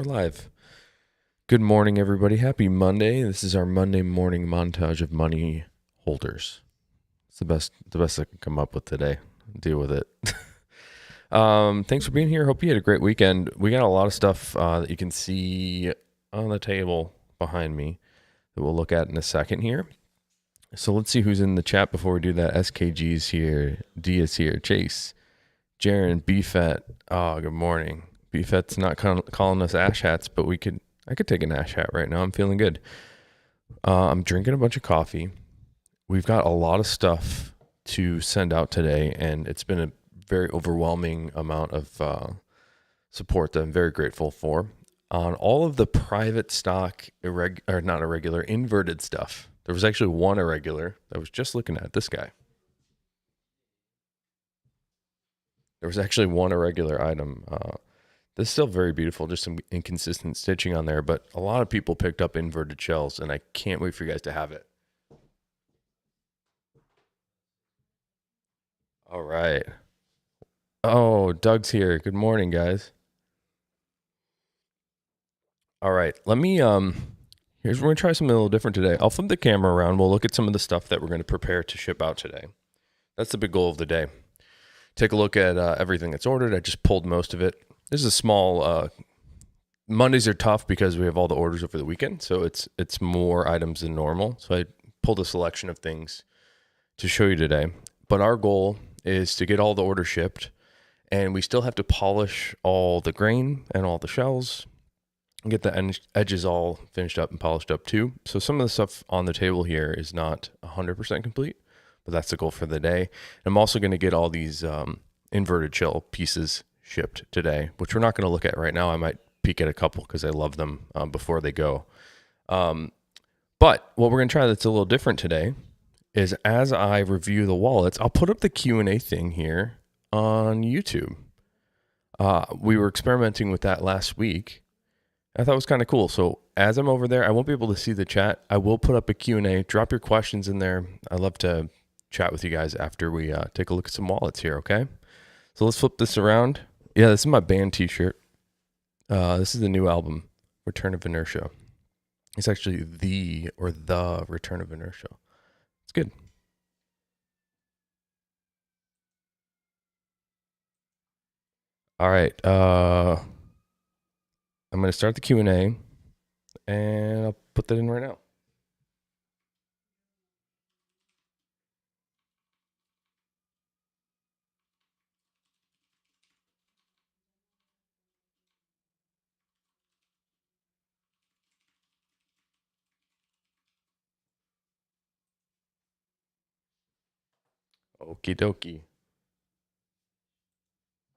We're live. Good morning, everybody. Happy Monday. This is our Monday morning montage of money holders. It's the best I can come up with today. Deal with it. Thanks for being here. Hope you had a great weekend. We got a lot of stuff that you can see on the table behind me that we'll look at in a second here. So let's see who's in the chat before we do that. SKG's here. D is here. Chase. Jaron. BFET. Oh, good morning. BFET's not calling us ash hats, but I could take an ash hat right now. I'm feeling good. I'm drinking a bunch of coffee. We've got a lot of stuff to send out today, and it's been a very overwhelming amount of support that I'm very grateful for. On all of the private stock, not irregular, inverted stuff, there was actually one irregular that I was just looking at, this guy. There was actually one irregular item. This is still very beautiful, just some inconsistent stitching on there, but a lot of people picked up inverted shells, and I can't wait for you guys to have it. All right. Oh, Doug's here. Good morning, guys. All right, let me, we're going to try something a little different today. I'll flip the camera around. We'll look at some of the stuff that we're going to prepare to ship out today. That's the big goal of the day. Take a look at everything that's ordered. I just pulled most of it. This is a small, Mondays are tough because we have all the orders over the weekend, so it's more items than normal. So I pulled a selection of things to show you today. But our goal is to get all the orders shipped, and we still have to polish all the grain and all the shells and get the edges all finished up and polished up too. So some of the stuff on the table here is not 100% complete, but that's the goal for the day. And I'm also going to get all these inverted shell pieces shipped today, which we're not going to look at right now. I might peek at a couple because I love them before they go. But what we're going to try that's a little different today is as I review the wallets, I'll put up the Q&A thing here on YouTube. We were experimenting with that last week. I thought it was kind of cool. So as I'm over there, I won't be able to see the chat. I will put up a Q&A. Drop your questions in there. I love to chat with you guys after we take a look at some wallets here, okay? So let's flip this around. Yeah, this is my band t-shirt. This is the new album, Return of Inertia. It's actually the Return of Inertia. It's good. All right. I'm going to start the Q&A, and I'll put that in right now. Okie dokie.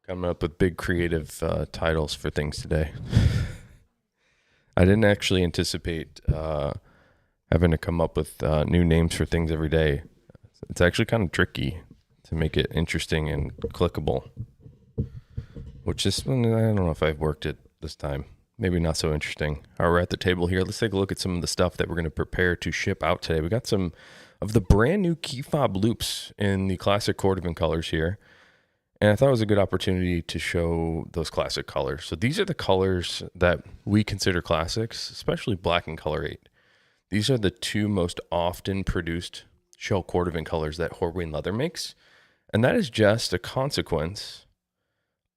Coming up with big creative titles for things today. I didn't actually anticipate having to come up with new names for things every day. It's actually kind of tricky to make it interesting and clickable. Which is, I don't know if I've worked it this time. Maybe not so interesting. All right, we're at the table here. Let's take a look at some of the stuff that we're going to prepare to ship out today. We got some of the brand new key fob loops in the classic cordovan colors here. And I thought it was a good opportunity to show those classic colors. So these are the colors that we consider classics, especially black and color 8. These are the two most often produced shell cordovan colors that Horween Leather makes. And that is just a consequence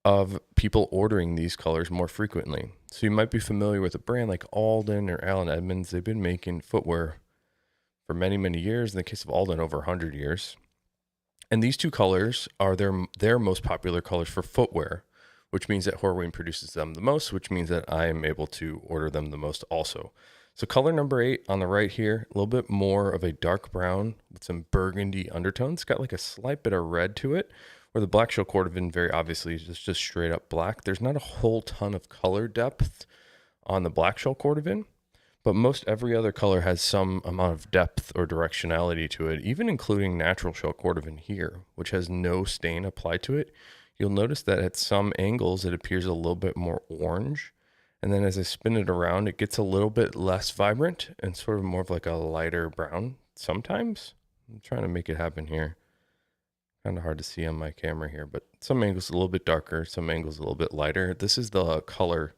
of people ordering these colors more frequently. So you might be familiar with a brand like Alden or Allen Edmonds. They've been making footwear for many, many years. In the case of Alden, over 100 years. And these two colors are their most popular colors for footwear, which means that Horween produces them the most, which means that I am able to order them the most also. So color number 8 on the right here, a little bit more of a dark brown with some burgundy undertones. It's got like a slight bit of red to it, where the black shell cordovan very obviously is just straight up black. There's not a whole ton of color depth on the black shell cordovan, but most every other color has some amount of depth or directionality to it, even including natural shell cordovan here, which has no stain applied to it. You'll notice that at some angles, it appears a little bit more orange. And then as I spin it around, it gets a little bit less vibrant and sort of more of like a lighter brown sometimes. I'm trying to make it happen here. Kind of hard to see on my camera here, but some angles a little bit darker, some angles a little bit lighter. This is the color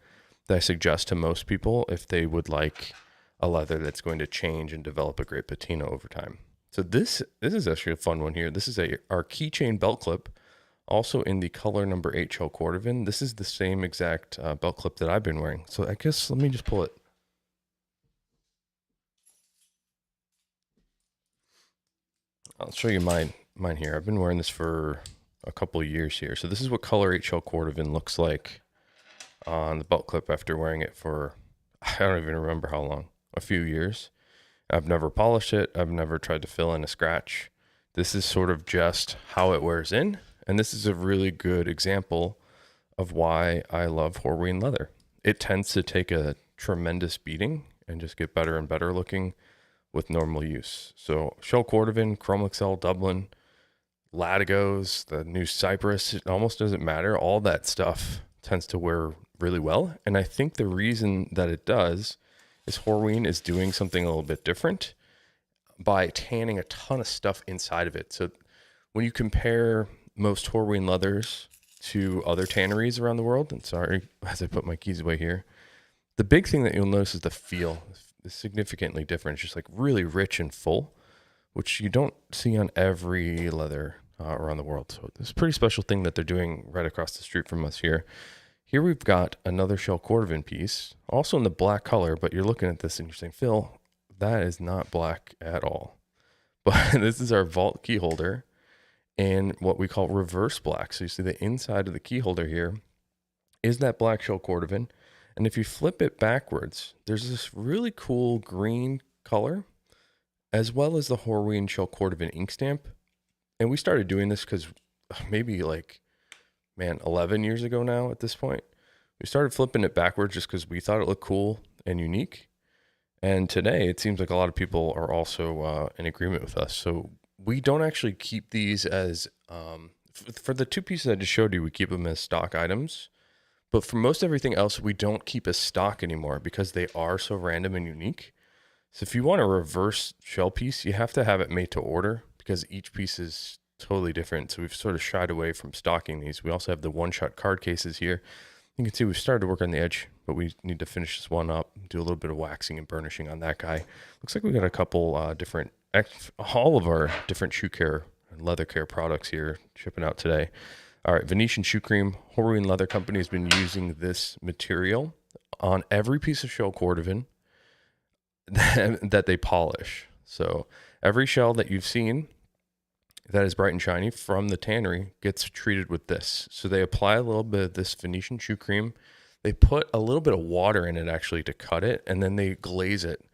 that I suggest to most people if they would like a leather that's going to change and develop a great patina over time. So this is actually a fun one here. This is our keychain belt clip, also in the color number 8 shell cordovan. This is the same exact belt clip that I've been wearing. So I guess let me just pull it. I'll show you mine here. I've been wearing this for a couple of years here. So this is what color 8 shell cordovan looks like on the belt clip after wearing it for, I don't even remember how long, a few years. I've never polished it. I've never tried to fill in a scratch. This is sort of just how it wears in. And this is a really good example of why I love Horween leather. It tends to take a tremendous beating and just get better and better looking with normal use. So shell cordovan, chrome excel, Dublin, Latigos, the new Cypress, it almost doesn't matter. All that stuff tends to wear really well. And I think the reason that it does is Horween is doing something a little bit different by tanning a ton of stuff inside of it. So when you compare most Horween leathers to other tanneries around the world, and sorry, as I put my keys away here, the big thing that you'll notice is the feel is significantly different. It's just like really rich and full, which you don't see on every leather around the world. So it's a pretty special thing that they're doing right across the street from us here. Here we've got another shell cordovan piece, also in the black color, but you're looking at this and you're saying, Phil, that is not black at all. But this is our vault key holder in what we call reverse black. So you see the inside of the key holder here is that black shell cordovan. And if you flip it backwards, there's this really cool green color, as well as the Horween shell cordovan ink stamp. And we started doing this because maybe 11 years ago now at this point. We started flipping it backwards just because we thought it looked cool and unique. And today it seems like a lot of people are also in agreement with us. So we don't actually keep these as, for the two pieces I just showed you, we keep them as stock items. But for most everything else, we don't keep as stock anymore because they are so random and unique. So if you want a reverse shell piece, you have to have it made to order because each piece is totally different. So we've sort of shied away from stocking these. We also have the one-shot card cases here. You can see we've started to work on the edge, but we need to finish this one up, do a little bit of waxing and burnishing on that guy. Looks like we got a couple all of our different shoe care and leather care products here shipping out today. All right, Venetian Shoe Cream. Horween Leather Company has been using this material on every piece of shell cordovan that they polish. So every shell that you've seen that is bright and shiny from the tannery gets treated with this. So they apply a little bit of this Venetian Shoe Cream. They put a little bit of water in it actually to cut it, and then they glaze it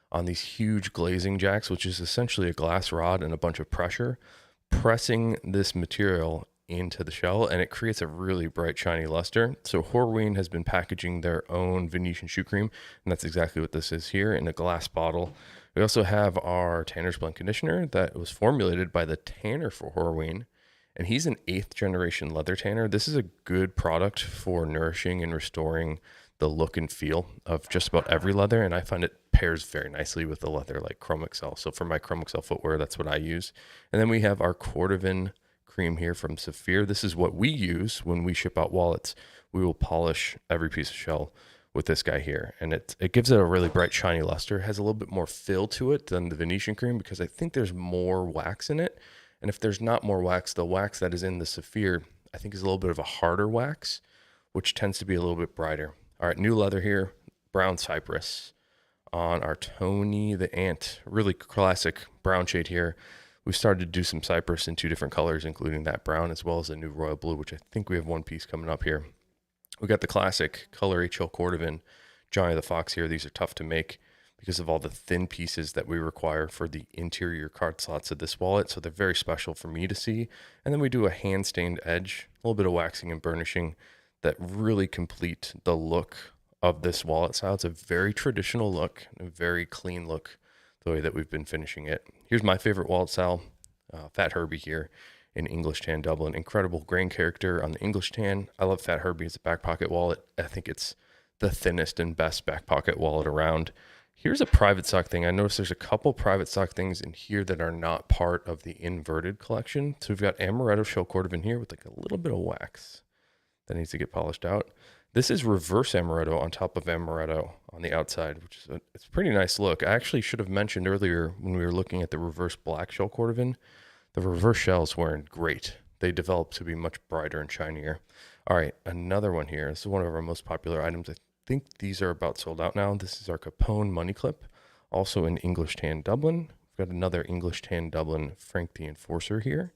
on these huge glazing jacks, which is essentially a glass rod and a bunch of pressure, pressing this material into the shell, and it creates a really bright, shiny luster. So Horween has been packaging their own Venetian Shoe Cream, and that's exactly what this is here in a glass bottle. We also have our Tanner's Blend Conditioner that was formulated by the tanner for Horween, and he's an 8th generation leather tanner. This is a good product for nourishing and restoring the look and feel of just about every leather, and I find it pairs very nicely with the leather like Chrome Excel. So for my Chrome Excel footwear, that's what I use. And then we have our cordovan cream here from Saphir. This is what we use when we ship out wallets. We will polish every piece of shell with this guy here, and it gives it a really bright, shiny luster. It has a little bit more fill to it than the Venetian cream because I think there's more wax in it. And if there's not more wax, the wax that is in the Saphir, I think is a little bit of a harder wax, which tends to be a little bit brighter. All right, new leather here, brown cypress on our Tony the Ant, really classic brown shade here. We started to do some cypress in 2 different colors, including that brown as well as the new royal blue, which I think we have one piece coming up here. We got the classic color HL cordovan Johnny the Fox here. These are tough to make because of all the thin pieces that we require for the interior card slots of this wallet. So they're very special for me to see. And then we do a hand stained edge, a little bit of waxing and burnishing that really complete the look of this wallet style. It's a very traditional look, a very clean look, the way that we've been finishing it. Here's my favorite wallet style, Fat Herbie here in English Tan Dublin. Incredible grain character on the English Tan. I love Fat Herbie as a back pocket wallet. I think it's the thinnest and best back pocket wallet around. Here's a private stock thing. I noticed there's a couple private stock things in here that are not part of the inverted collection. So we've got amaretto shell cordovan here with like a little bit of wax that needs to get polished out. This is reverse amaretto on top of amaretto on the outside, which is it's a pretty nice look. I actually should have mentioned earlier when we were looking at the reverse black shell cordovan, the reverse shells weren't great. They developed to be much brighter and shinier. All right, another one here. This is one of our most popular items. I think these are about sold out now. This is our Capone money clip, also in English tan Dublin. We've got another English tan Dublin Frank the Enforcer here.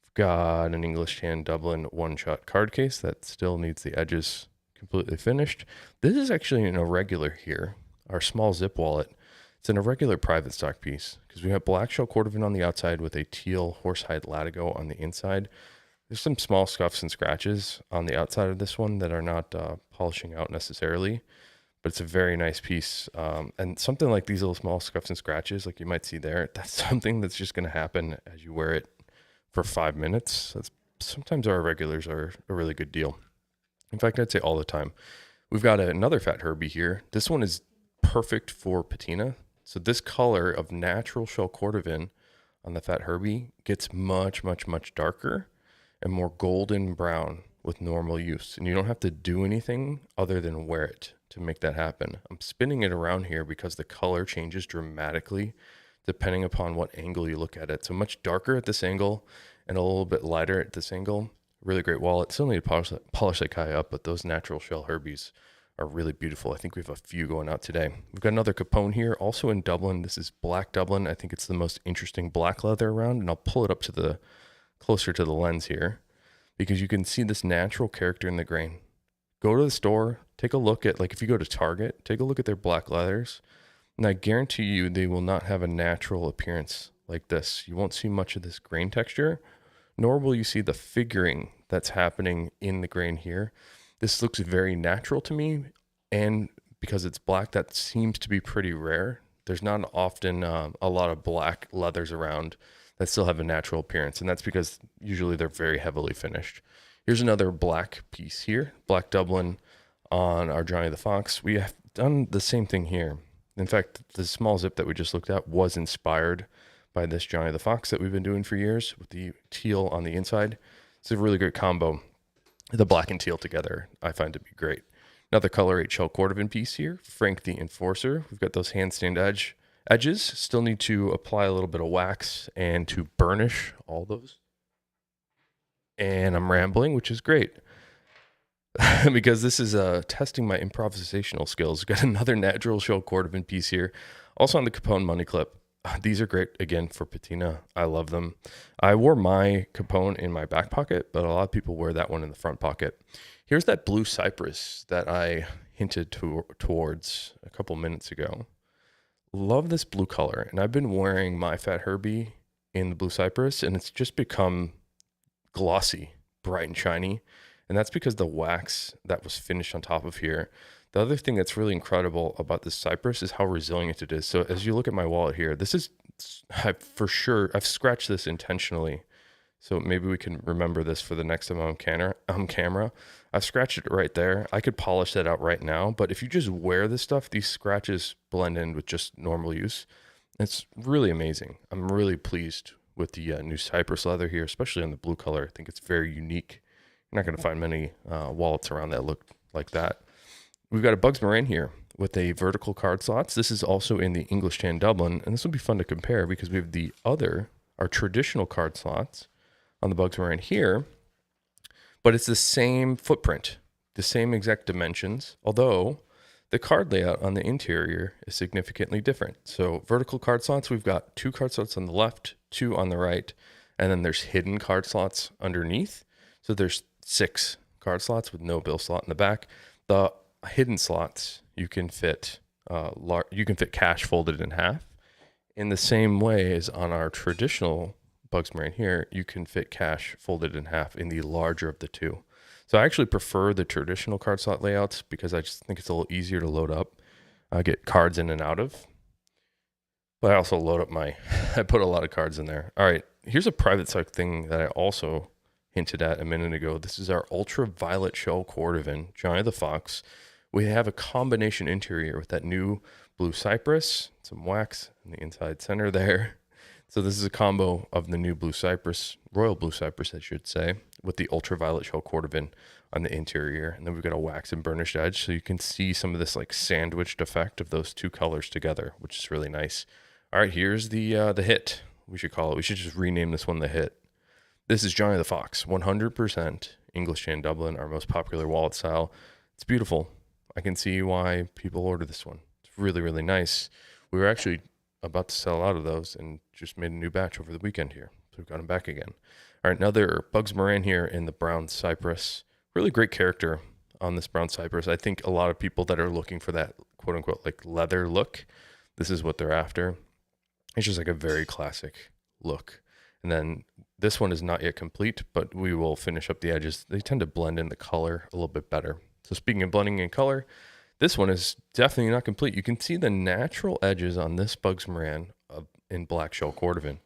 We've got an English tan Dublin one-shot card case that still needs the edges completely finished. This is actually an irregular here, our small zip wallet. It's an irregular private stock piece because we have black shell cordovan on the outside with a teal horsehide latigo on the inside. There's some small scuffs and scratches on the outside of this one that are not polishing out necessarily, but it's a very nice piece. And something like these little small scuffs and scratches, like you might see there, that's something that's just going to happen as you wear it for 5 minutes. Sometimes our irregulars are a really good deal. In fact, I'd say all the time. We've got another Fat Herbie here. This one is perfect for patina. So this color of natural shell cordovan on the Fat Herbie gets much, much, much darker and more golden brown with normal use. And you don't have to do anything other than wear it to make that happen. I'm spinning it around here because the color changes dramatically depending upon what angle you look at it. So much darker at this angle and a little bit lighter at this angle. Really great wallet. Still need to polish that guy up, but those natural shell Herbies are really beautiful. I think we have a few going out today. We've got another Capone here, also in Dublin. This is black Dublin. I think it's the most interesting black leather around, and I'll pull it up to the closer to the lens here because you can see this natural character in the grain. Go to the store, take a look at, like if you go to Target, take a look at their black leathers, and I guarantee you they will not have a natural appearance like this. You won't see much of this grain texture, nor will you see the figuring that's happening in the grain here. This looks very natural to me, and because it's black, that seems to be pretty rare. There's not often a lot of black leathers around that still have a natural appearance, and that's because usually they're very heavily finished. Here's another black piece here, black Dublin on our Johnny the Fox. We have done the same thing here. In fact, the small zip that we just looked at was inspired by this Johnny the Fox that we've been doing for years with the teal on the inside. It's a really great combo. The black and teal together, I find to be great. Another color 8 shell cordovan piece here, Frank the Enforcer. We've got those handstand edges. Still need to apply a little bit of wax and to burnish all those. And I'm rambling, which is great because this is testing my improvisational skills. Got another natural shell cordovan piece here, also on the Capone money clip. These are great, again, for patina. I love them. I wore my Capone in my back pocket, but a lot of people wear that one in the front pocket. Here's that blue cypress that I hinted towards a couple minutes ago. Love this blue color, and I've been wearing my Fat Herbie in the blue cypress, and it's just become glossy, bright and shiny, and that's because the wax that was finished on top of here. The other thing that's really incredible about this cypress is how resilient it is. So as you look at my wallet here, this is, I've scratched this intentionally. So maybe we can remember this for the next time on camera. I've scratched it right there. I could polish that out right now, but if you just wear this stuff, these scratches blend in with just normal use. It's really amazing. I'm really pleased with the new cypress leather here, especially on the blue color. I think it's very unique. You're not going to find many wallets around that look like that. We've got a Bugs Moran here with a vertical card slots. This is also in the English tan Dublin, and this will be fun to compare because we have our traditional card slots on the Bugs Moran here, but it's the same footprint, the same exact dimensions, although the card layout on the interior is significantly different. So vertical card slots, we've got 2 card slots on the left, 2 on the right, and then there's hidden card slots underneath. So there's 6 card slots with no bill slot in the back. The hidden slots you can fit cash folded in half. In the same way as on our traditional Bugs Moran here, you can fit cash folded in half in the larger of the 2. So I actually prefer the traditional card slot layouts because I just think it's a little easier to load up, get cards in and out of. But I also load up I put a lot of cards in there. All right, here's a private stock thing that I also hinted at a minute ago. This is our ultraviolet shell cordovan, Johnny the Fox. We have a combination interior with that new blue cypress, some wax in the inside center there. So this is a combo of the new blue cypress, royal blue cypress, I should say, with the ultraviolet shell cordovan on the interior. And then we've got a wax and burnished edge. So you can see some of this like sandwiched effect of those two colors together, which is really nice. All right, here's the hit, we should call it. We should just rename this one the hit. This is Johnny the Fox, 100% English tan Dublin, our most popular wallet style. It's beautiful. I can see why people order this one. It's really, really nice. We were actually about to sell out of those and just made a new batch over the weekend here. So we've got them back again. All right, another Bugs Moran here in the brown cypress. Really great character on this brown cypress. I think a lot of people that are looking for that quote unquote like leather look, this is what they're after. It's just like a very classic look. And then this one is not yet complete, but we will finish up the edges. They tend to blend in the color a little bit better. So speaking of blending in color, this one is definitely not complete. You can see the natural edges on this Bugs Moran in black shell cordovan.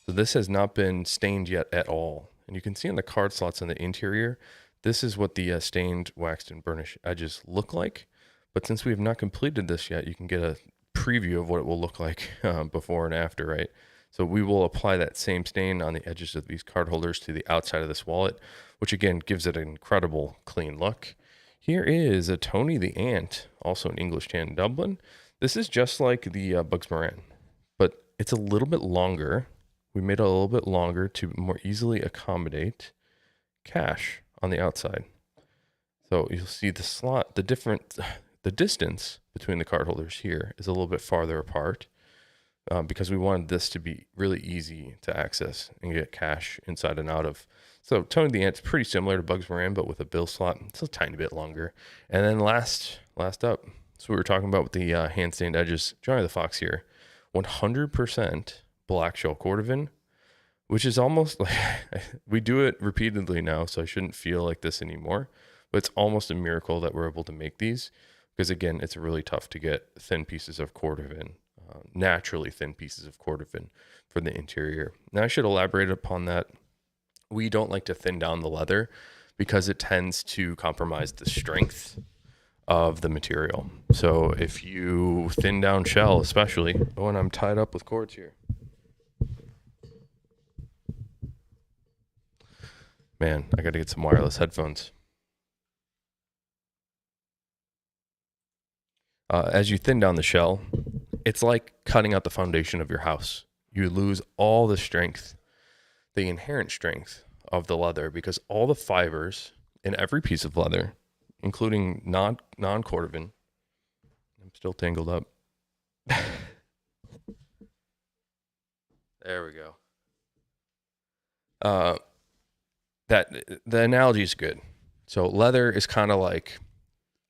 So this has not been stained yet at all. And you can see on the card slots on the interior, this is what the stained, waxed, and burnished edges look like. But since we have not completed this yet, you can get a preview of what it will look like before and after, right? So we will apply that same stain on the edges of these card holders to the outside of this wallet, which again gives it an incredible clean look. Here is a Tony the Ant, also an English tan Dublin. This is just like the Bugs Moran, but it's a little bit longer. We made it a little bit longer to more easily accommodate cash on the outside. So you'll see the slot, the distance between the card holders here is a little bit farther apart because we wanted this to be really easy to access and get cash inside and out of. So Tony the Ant's pretty similar to Bugs Moran, but with a bill slot. It's a tiny bit longer. And then last up, so we were talking about with the hand stained edges, Johnny the Fox here, 100% black shell cordovan, which is almost like, we do it repeatedly now, so I shouldn't feel like this anymore, but it's almost a miracle that we're able to make these because again, it's really tough to get thin pieces of cordovan, naturally thin pieces of cordovan for the interior. Now I should elaborate upon that. We don't like to thin down the leather because it tends to compromise the strength of the material. So if you thin down shell, especially, oh, and I'm tied up with cords here. Man, I got to get some wireless headphones. As you thin down the shell, it's like cutting out the foundation of your house. You lose all the strength, the inherent strength of the leather, because all the fibers in every piece of leather, including non-cordovan, I'm still tangled up. There we go. That the analogy is good. So leather is kind of like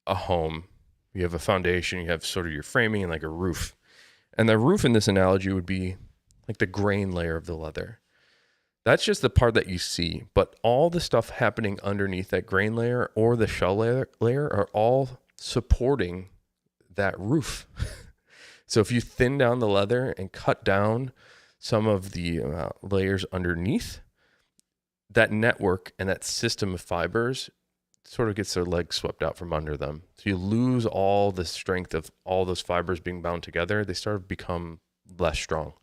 a home. You have a foundation, you have sort of your framing and like a roof. And the roof in this analogy would be like the grain layer of the leather. That's just the part that you see, but all the stuff happening underneath that grain layer or the shell layer are all supporting that roof. So if you thin down the leather and cut down some of the layers underneath, that network and that system of fibers sort of gets their legs swept out from under them. So you lose all the strength of all those fibers being bound together. They start to become less strong.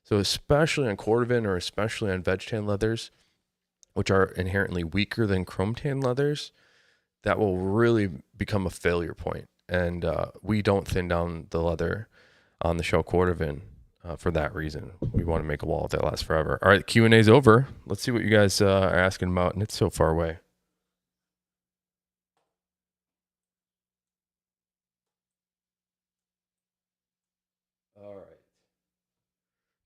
So especially on cordovan or especially on veg tan leathers, which are inherently weaker than chrome tan leathers, that will really become a failure point. And we don't thin down the leather on the shell cordovan for that reason. We want to make a wallet that lasts forever. All right, Q&A's over. Let's see what you guys are asking about, and it's so far away. All right.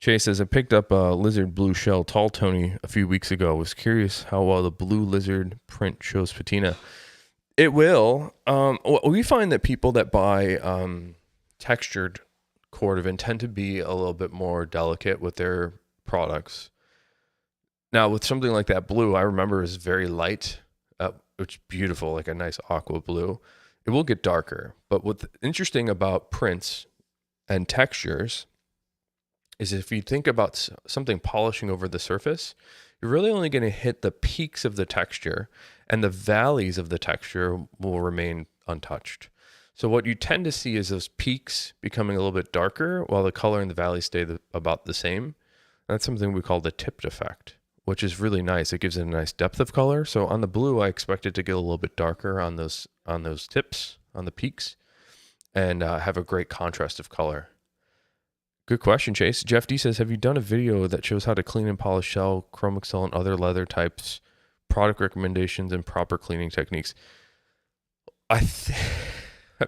Chase says, I picked up a lizard blue shell tall Tony a few weeks ago. Was curious how well the blue lizard print shows patina. It will. We find that people that buy textured cordovan tend to be a little bit more delicate with their products. Now, with something like that blue, I remember is very light, which is beautiful, like a nice aqua blue. It will get darker. But what's interesting about prints and textures is if you think about something polishing over the surface, you're really only going to hit the peaks of the texture, and the valleys of the texture will remain untouched. So what you tend to see is those peaks becoming a little bit darker while the color and the valleys stay about the same. That's something we call the tipped effect, which is really nice. It gives it a nice depth of color. So on the blue, I expect it to get a little bit darker on those tips, on the peaks, and have a great contrast of color. Good question, Chase. Jeff D says, have you done a video that shows how to clean and polish shell, chrome excel, and other leather types, product recommendations, and proper cleaning techniques? I've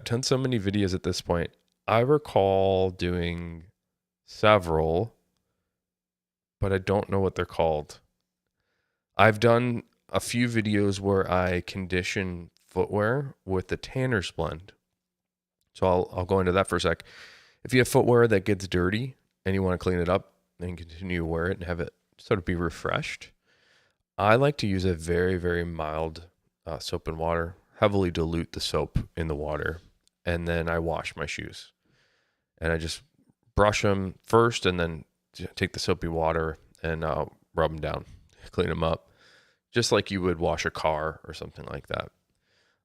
done so many videos at this point. I recall doing several, but I don't know what they're called. I've done a few videos where I condition footwear with the Tanner's blend. So I'll go into that for a sec. If you have footwear that gets dirty and you want to clean it up and continue to wear it and have it sort of be refreshed, I like to use a very, very mild soap and water, heavily dilute the soap in the water, and then I wash my shoes. And I just brush them first and then take the soapy water and rub them down, clean them up, just like you would wash a car or something like that.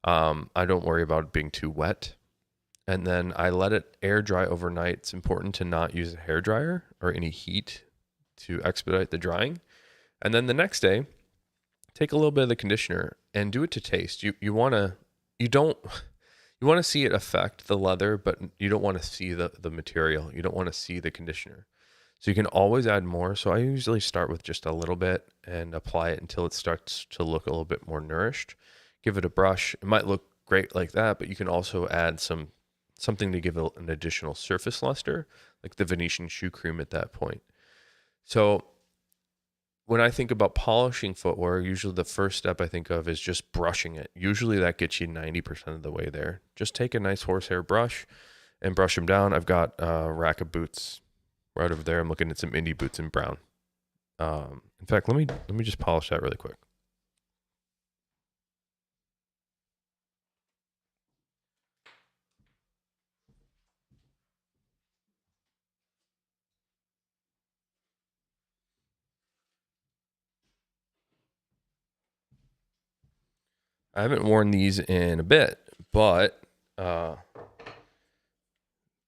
I don't worry about it being too wet. And then I let it air dry overnight. It's important to not use a hair dryer or any heat to expedite the drying. And then the next day, take a little bit of the conditioner and do it to taste. You want to see it affect the leather, but you don't want to see the material. You don't want to see the conditioner. So you can always add more. So I usually start with just a little bit and apply it until it starts to look a little bit more nourished. Give it a brush. It might look great like that, but you can also add something to give it an additional surface luster, like the Venetian shoe cream at that point. So when I think about polishing footwear, usually the first step I think of is just brushing it. Usually that gets you 90% of the way there. Just take a nice horsehair brush and brush them down. I've got a rack of boots right over there. I'm looking at some indie boots in brown. In fact, let me just polish that really quick. I haven't worn these in a bit, but you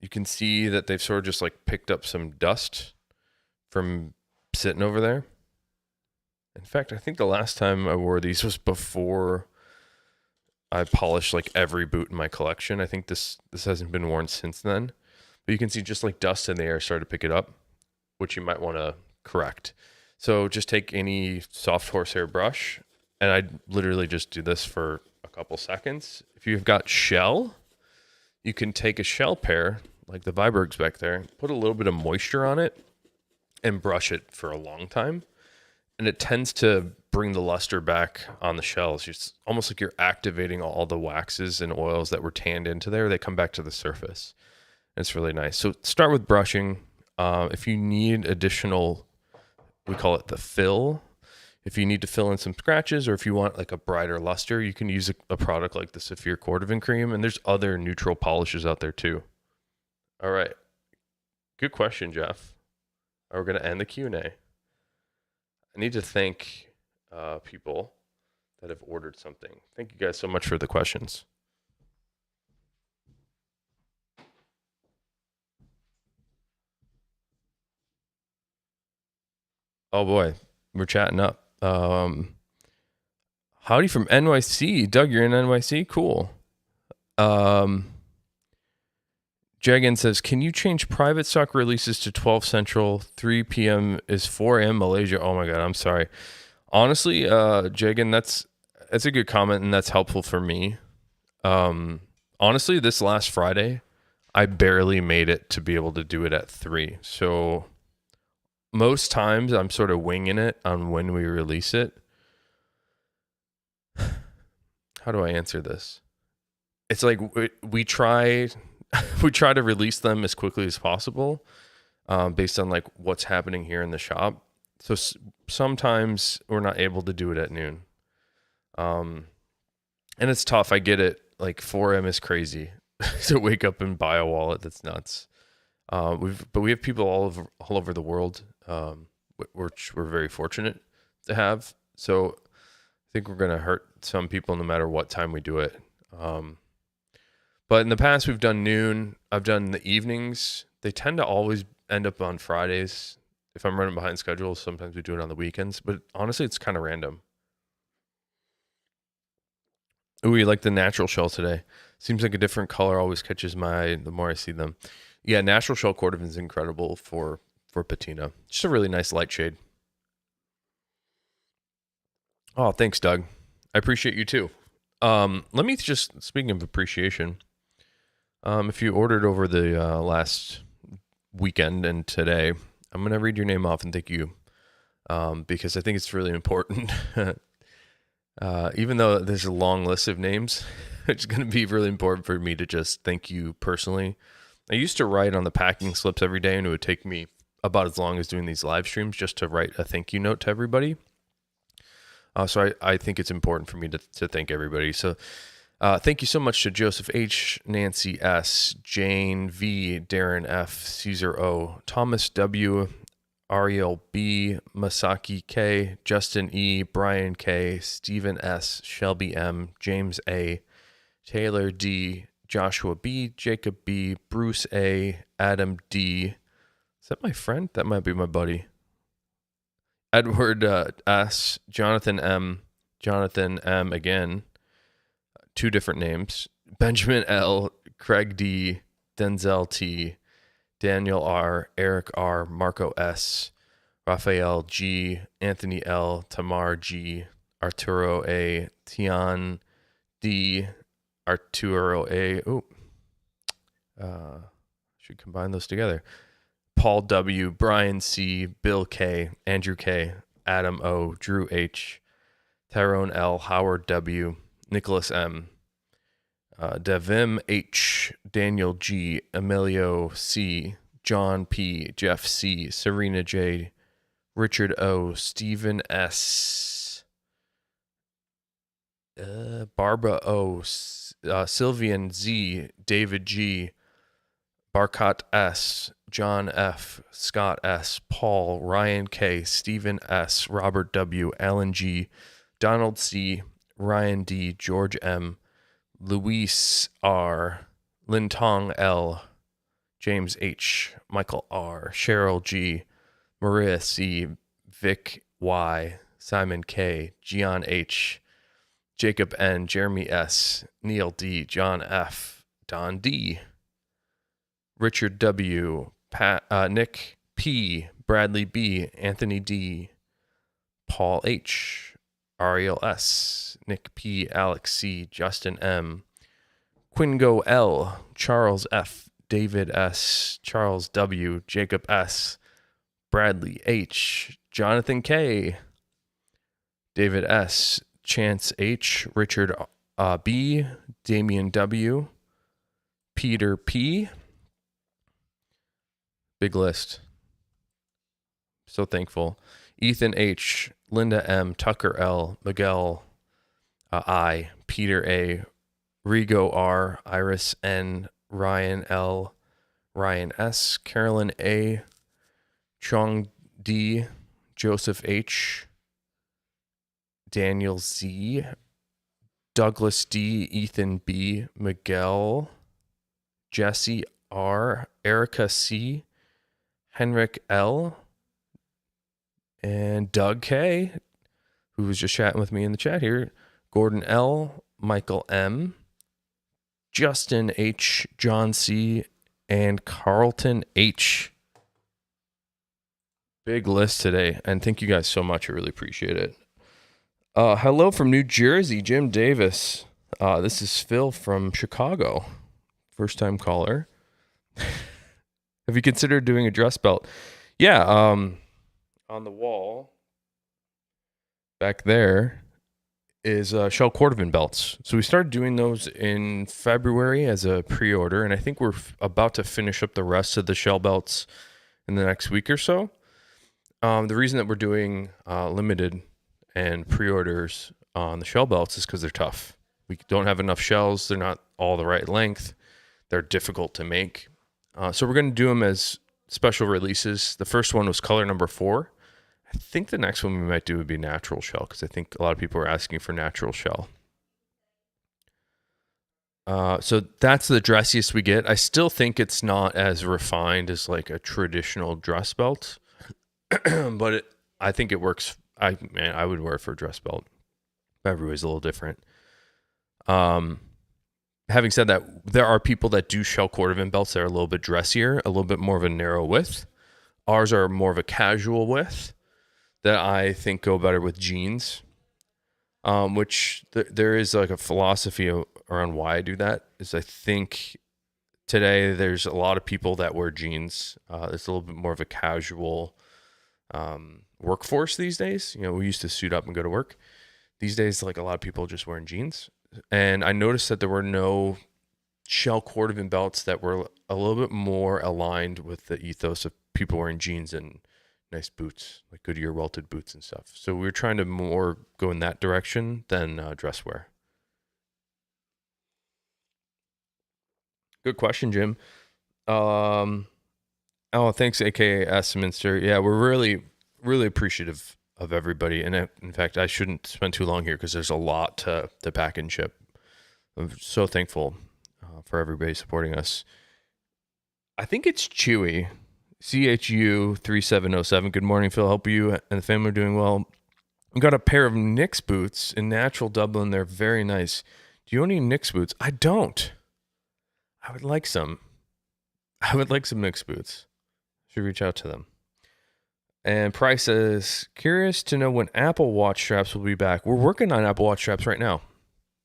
can see that they've sort of just like picked up some dust from sitting over there. In fact, I think the last time I wore these was before I polished like every boot in my collection. I think this hasn't been worn since then. But you can see just like dust in the air started to pick it up, which you might want to correct. So just take any soft horsehair brush, and I literally just do this for a couple seconds. If you've got shell, you can take a shell pair, like the Viberg's back there, put a little bit of moisture on it, and brush it for a long time. And it tends to bring the luster back on the shells. It's almost like you're activating all the waxes and oils that were tanned into there. They come back to the surface. It's really nice. So start with brushing. If you need additional, we call it the fill. If you need to fill in some scratches, or if you want like a brighter luster, you can use a product like the Saphir Cordovan cream. And there's other neutral polishes out there too. All right. Good question, Jeff. We're going to end the Q&A. I need to thank people that have ordered something. Thank you guys so much for the questions. Oh boy, we're chatting up. Howdy from NYC. Doug, you're in NYC? Cool. Jagan says, can you change private stock releases to 12 Central? 3 p.m. is 4 a.m. Malaysia. Oh my God, I'm sorry. Honestly, Jagan, that's a good comment, and that's helpful for me. Honestly, this last Friday, I barely made it to be able to do it at 3. So most times I'm sort of winging it on when we release it. How do I answer this? It's like we try to release them as quickly as possible, based on like what's happening here in the shop. So sometimes we're not able to do it at noon. And it's tough. I get it. Like 4 a.m. is crazy to wake up and buy a wallet. That's nuts. But we have people all over the world, which we're very fortunate to have. So I think we're going to hurt some people no matter what time we do it. But in the past, we've done noon. I've done the evenings. They tend to always end up on Fridays. If I'm running behind schedule, sometimes we do it on the weekends. But honestly, it's kind of random. Ooh, you like the natural shell today. Seems like a different color always catches my eye the more I see them. Yeah, natural shell cordovan is incredible for patina. Just a really nice light shade. Oh, thanks, Doug. I appreciate you too. Let me just, speaking of appreciation, if you ordered over the last weekend and today, I'm going to read your name off and thank you because I think it's really important. Even though there's a long list of names, it's going to be really important for me to just thank you personally. I used to write on the packing slips every day, and it would take me about as long as doing these live streams just to write a thank you note to everybody. So I think it's important for me to thank everybody. So thank you so much to Joseph H., Nancy S., Jane V., Darren F., Caesar O., Thomas W., Ariel B., Masaki K., Justin E., Brian K., Stephen S., Shelby M., James A., Taylor D., Joshua B., Jacob B., Bruce A., Adam D. Is that my friend? That might be my buddy. Edward S., Jonathan M., again, two different names, Benjamin L., Craig D., Denzel T., Daniel R., Eric R., Marco S., Raphael G., Anthony L., Tamar G., Arturo A., Tian D., Arturo A. Should combine those together. Paul W., Brian C., Bill K., Andrew K., Adam O., Drew H., Tyrone L., Howard W., Nicholas M., Devim H., Daniel G., Emilio C., John P., Jeff C., Serena J., Richard O., Stephen S., Barbara O., Sylvian Z., David G., Barkat S., John F., Scott S., Paul, Ryan K., Stephen S., Robert W., Alan G., Donald C., Ryan D., George M., Luis R., Lin Tong L., James H., Michael R., Cheryl G., Maria C., Vic Y., Simon K., Gian H., Jacob N., Jeremy S., Neil D., John F., Don D., Richard W., Nick P., Bradley B., Anthony D., Paul H., Ariel S., Nick P., Alex C., Justin M., Quingo L., Charles F., David S., Charles W., Jacob S., Bradley H., Jonathan K., David S., Chance H., Richard B., Damian W., Peter P., big list. So thankful. Ethan H., Linda M., Tucker L., Miguel I., Peter A., Rigo R., Iris N., Ryan L., Ryan S., Carolyn A., Chong D., Joseph H., Daniel Z., Douglas D., Ethan B., Miguel, Jesse R., Erica C., Henrik L., and Doug K., who was just chatting with me in the chat here, Gordon L., Michael M., Justin H., John C., and Carlton H. Big list today, and thank you guys so much. I really appreciate it. Hello from New Jersey, Jim Davis. This is Phil from Chicago. First time caller. Have you considered doing a dress belt? Yeah, on the wall back there is shell cordovan belts. So we started doing those in February as a pre-order, and I think we're about to finish up the rest of the shell belts in the next week or so. The reason that we're doing limited and pre-orders on the shell belts is because they're tough. We don't have enough shells. They're not all the right length. They're difficult to make. So we're going to do them as special releases. The first one was color number 4. I think the next one we might do would be natural shell, because I think a lot of people are asking for natural shell. So that's the dressiest we get. I still think it's not as refined as like a traditional dress belt. but I think it works. I would wear it for a dress belt. Everybody's a little different. Having said that, there are people that do shell cordovan belts that are a little bit dressier, a little bit more of a narrow width. Ours are more of a casual width that I think go better with jeans. Which there is like a philosophy around why I do that. Is I think today there's a lot of people that wear jeans. It's a little bit more of a casual workforce these days. You know, we used to suit up and go to work. These days, like a lot of people just wearing jeans. And I noticed that there were no shell cordovan belts that were a little bit more aligned with the ethos of people wearing jeans and nice boots, like Goodyear welted boots and stuff. So we were trying to more go in that direction than dress wear. Good question, Jim. Oh, thanks, AKA Asminster. Yeah, we're really, really appreciative of everybody. And in fact, I shouldn't spend too long here because there's a lot to pack and ship. I'm so thankful for everybody supporting us. I think it's Chewy, CHU3707. Good morning, Phil. Hope you and the family are doing well. We got a pair of Knicks boots in natural Dublin. They're very nice. Do you own any Knicks boots? I don't. I would like some. I would like some Knicks boots. Should reach out to them. And Price says, curious to know when Apple Watch straps will be back. We're working on Apple Watch straps right now.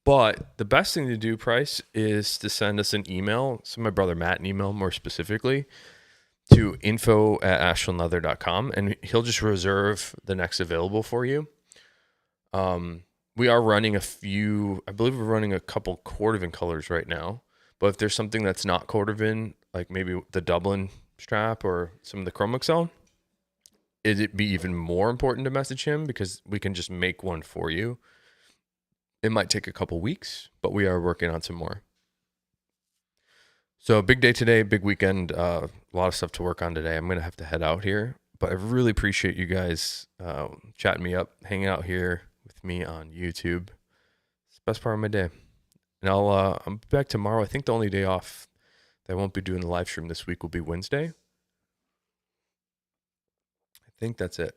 But the best thing to do, Price, is to send us an email. Send my brother Matt an email more specifically to info@ashlandleather.com, and he'll just reserve the next available for you. We are running I believe we're running a couple cordovan colors right now. But if there's something that's not cordovan, like maybe the Dublin strap or some of the Chrome XL, it'd be even more important to message him because we can just make one for you. It might take a couple weeks, but we are working on some more. So big day today, big weekend, a lot of stuff to work on today. I'm going to have to head out here, but I really appreciate you guys chatting me up, hanging out here with me on YouTube. It's the best part of my day. And I'm back tomorrow. I think the only day off that I won't be doing the live stream this week will be Wednesday. I think that's it.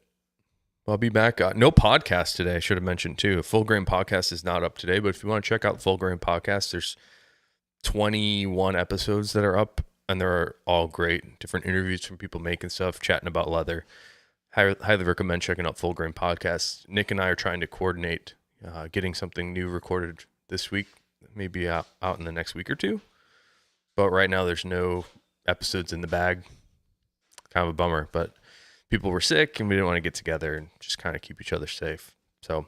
I'll be back. No podcast today, I should have mentioned too. Full Grain Podcast is not up today, but if you want to check out Full Grain Podcast, there's 21 episodes that are up, and they're all great. Different interviews from people making stuff, chatting about leather. Highly recommend checking out Full Grain Podcast. Nick and I are trying to coordinate getting something new recorded this week, maybe out in the next week or two. But right now, there's no episodes in the bag. Kind of a bummer, but people were sick and we didn't want to get together and just kind of keep each other safe. So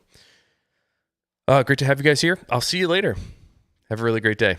great to have you guys here. I'll see you later. Have a really great day.